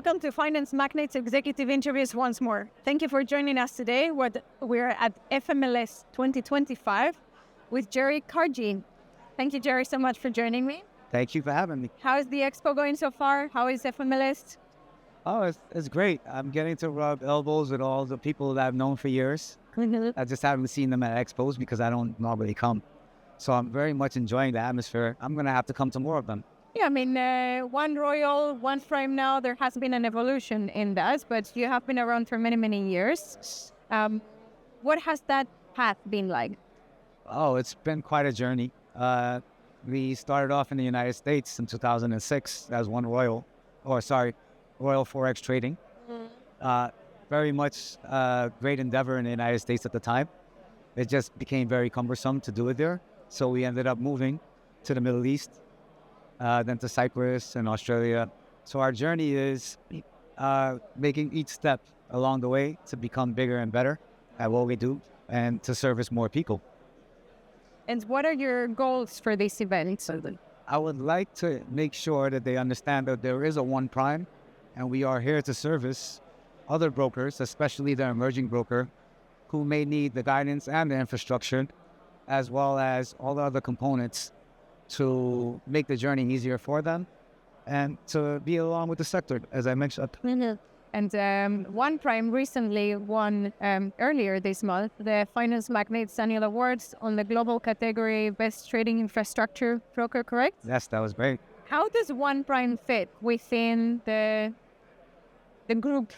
welcome to Finance Magnates Executive Interviews once more. Thank you for joining us today. We're at FMLS 2025 with Jerry Khargi. Thank you, Jerry, so much for joining me. Thank you for having me. How is the expo going so far? How is FMLS? Oh, it's great. I'm getting to rub elbows with all the people that I've known for years. I just haven't seen them at expos because I don't normally come. So I'm very much enjoying the atmosphere. I'm going to have to come to more of them. Yeah, I mean, One Royal, OnePrime now, there has been an evolution in that, but you have been around for many, many years. What has that path been like? Oh, it's been quite a journey. We started off in the United States in 2006 as Royal Forex Trading. Very much a great endeavor in the United States at the time. It just became very cumbersome to do it there. So we ended up moving to the Middle East, then to Cyprus and Australia. So our journey is making each step along the way to become bigger and better at what we do and to service more people. And what are your goals for this event? I would like to make sure that they understand that there is a OnePrime and we are here to service other brokers, especially the emerging broker, who may need the guidance and the infrastructure, as well as all the other components to make the journey easier for them and to be along with the sector, as I mentioned. And OnePrime recently won earlier this month the Finance Magnates Annual Awards on the global category Best Trading Infrastructure Broker, correct? Yes, that was great. How does OnePrime fit within the group,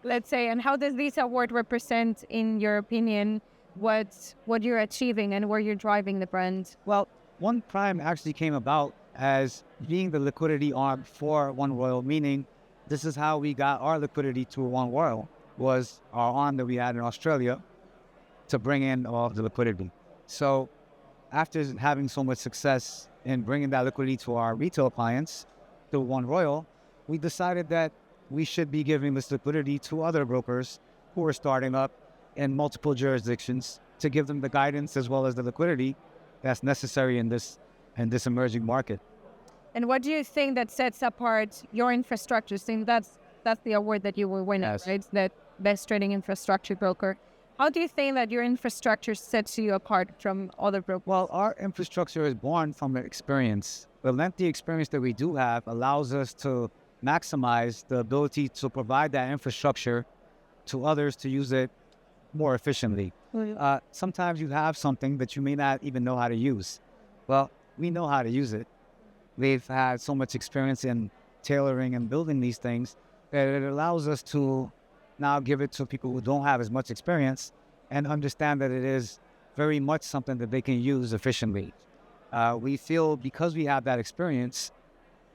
let's say, and how does this award represent, in your opinion, what you're achieving and where you're driving the brand? Well, OnePrime actually came about as being the liquidity arm for One Royal, meaning this is how we got our liquidity to One Royal, was our arm that we had in Australia to bring in all of the liquidity. So after having so much success in bringing that liquidity to our retail clients through One Royal, we decided that we should be giving this liquidity to other brokers who are starting up in multiple jurisdictions to give them the guidance as well as the liquidity that's necessary in this emerging market. And what do you think that sets apart your infrastructure? So that's the award that you were winning, Yes. right? That Best Trading Infrastructure Broker. How do you think that your infrastructure sets you apart from other brokers? Well, our infrastructure is born from experience. The lengthy experience that we do have allows us to maximize the ability to provide that infrastructure to others to use it more efficiently. Sometimes you have something that you may not even know how to use. Well, we know how to use it. We've had so much experience in tailoring and building these things that it allows us to now give it to people who don't have as much experience and understand that it is very much something that they can use efficiently. We feel because we have that experience,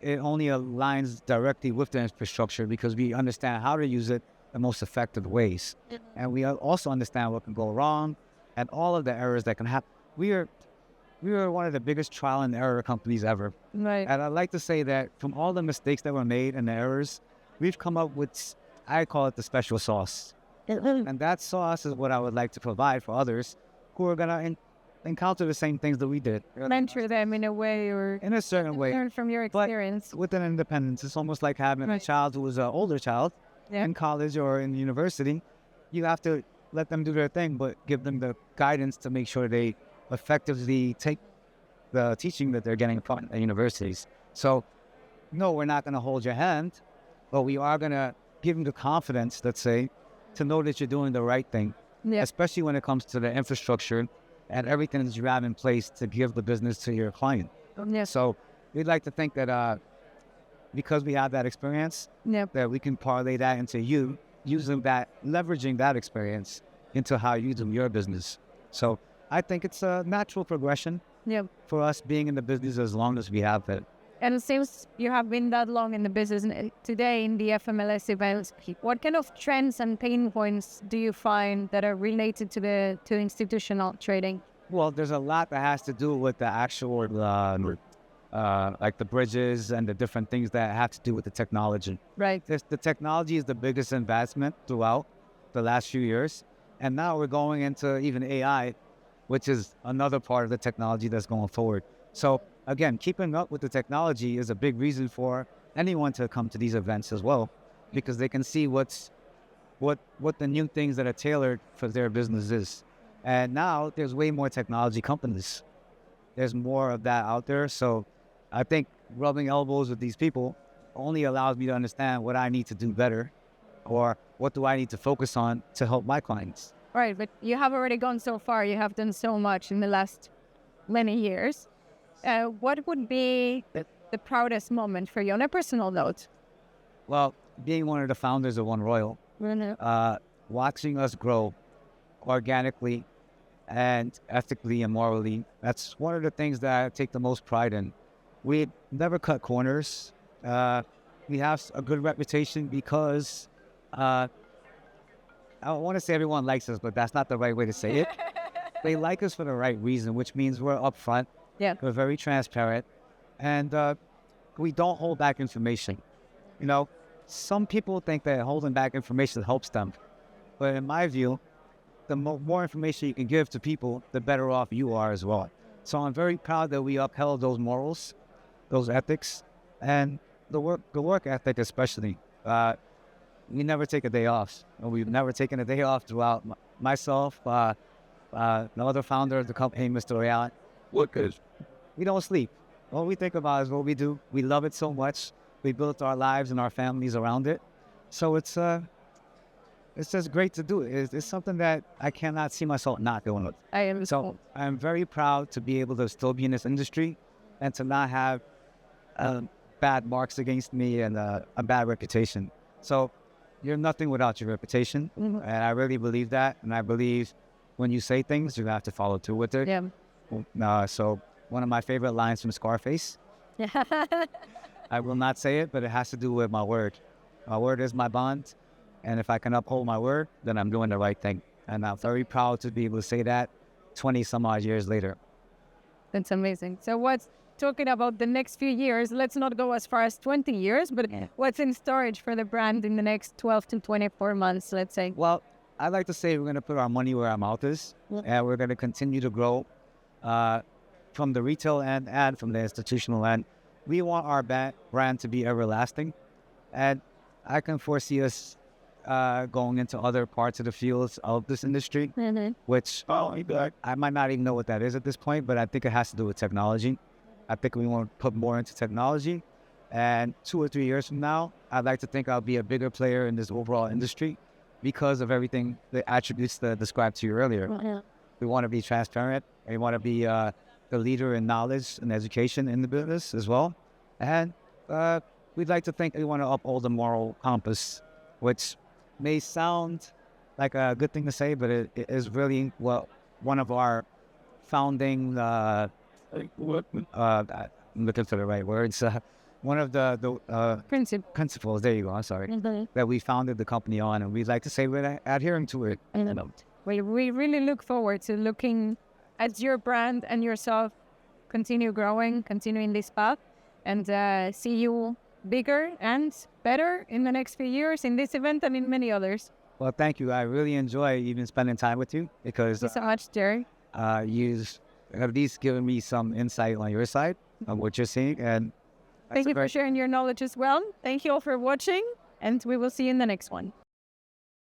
it only aligns directly with the infrastructure because we understand how to use it the most effective ways. And we also understand what can go wrong and all of the errors that can happen. We are one of the biggest trial and error companies ever. Right. And I'd like to say that from all the mistakes that were made and the errors, we've come up with, I call it the special sauce. And that sauce is what I would like to provide for others who are going to encounter the same things that we did. Mentor them in a way, or in a certain way. learn from your experience. But with an independence, it's almost like having a child who is an older child in college or in university. You have to let them do their thing, but give them the guidance to make sure they effectively take the teaching that they're getting from the universities. So, no, we're not going to hold your hand, but we are going to give them the confidence, let's say, to know that you're doing the right thing, especially when it comes to the infrastructure and everything that you have in place to give the business to your client. So we'd like to think that because we have that experience, that we can parlay that into you, leveraging that experience into how you do your business. So I think it's a natural progression for us being in the business as long as we have it. And it seems you have been that long in the business. Today in the FMLS events, what kind of trends and pain points do you find that are related to institutional trading? Well, there's a lot that has to do with the actual, like the bridges and the different things that have to do with the technology. Right. The technology is the biggest advancement throughout the last few years. And now we're going into even AI, which is another part of the technology that's going forward. So again, keeping up with the technology is a big reason for anyone to come to these events as well, because they can see what the new things that are tailored for their business is. And now there's way more technology companies. There's more of that out there. So I think rubbing elbows with these people only allows me to understand what I need to do better, or what do I need to focus on to help my clients. Right, but you have already gone so far. You have done so much in the last many years. What would be the proudest moment for you on a personal note? Well, being one of the founders of One Royal, watching us grow organically and ethically and morally, that's one of the things that I take the most pride in. We never cut corners. We have a good reputation because I want to say everyone likes us, but that's not the right way to say it. They like us for the right reason, which means we're upfront. Yeah. We're very transparent, and we don't hold back information. You know, some people think that holding back information helps them, but in my view, the more information you can give to people, the better off you are as well. So I'm very proud that we upheld those morals, those ethics, and the work ethic especially. We never take a day off. We've never taken a day off throughout. Myself, the other founder of the company, Mr. Real. We don't sleep. All we think about is what we do. We love it so much. We built our lives and our families around it. So it's just great to do it. It's something that I cannot see myself not doing it. I am. So I'm very proud to be able to still be in this industry and to not have bad marks against me and a bad reputation. So you're nothing without your reputation. And I really believe that. And I believe when you say things, you have to follow through with it. Yeah. So one of my favorite lines from Scarface, I will not say it, but it has to do with my word. My word is my bond. And if I can uphold my word, then I'm doing the right thing. And I'm very proud to be able to say that 20 some odd years later. That's amazing. So talking about the next few years, let's not go as far as 20 years, but what's in storage for the brand in the next 12 to 24 months, let's say? Well, I like to say we're going to put our money where our mouth is, and we're going to continue to grow from the retail end and from the institutional end. We want our brand to be everlasting, and I can foresee us going into other parts of the fields of this industry, which I might not even know what that is at this point, but I think it has to do with technology. I think we want to put more into technology, and 2 or 3 years from now, I'd like to think I'll be a bigger player in this overall industry because of everything, the attributes that I described to you earlier. We want to be transparent. We want to be the leader in knowledge and education in the business as well. And we'd like to think we want to uphold the moral compass, which may sound like a good thing to say, but it is really one of our founding, I'm looking for the right words, one of the principles, there you go, I'm sorry, that we founded the company on, and we'd like to say we're adhering to it. We really look forward to looking at your brand and yourself continue growing, continuing this path, and see you bigger and better in the next few years in this event and in many others. Well, thank you. I really enjoy even spending time with you because thank you so much, Jerry. You've at least given me some insight on your side of what you're seeing, and thank you for sharing your knowledge as well. Thank you all for watching, and we will see you in the next one.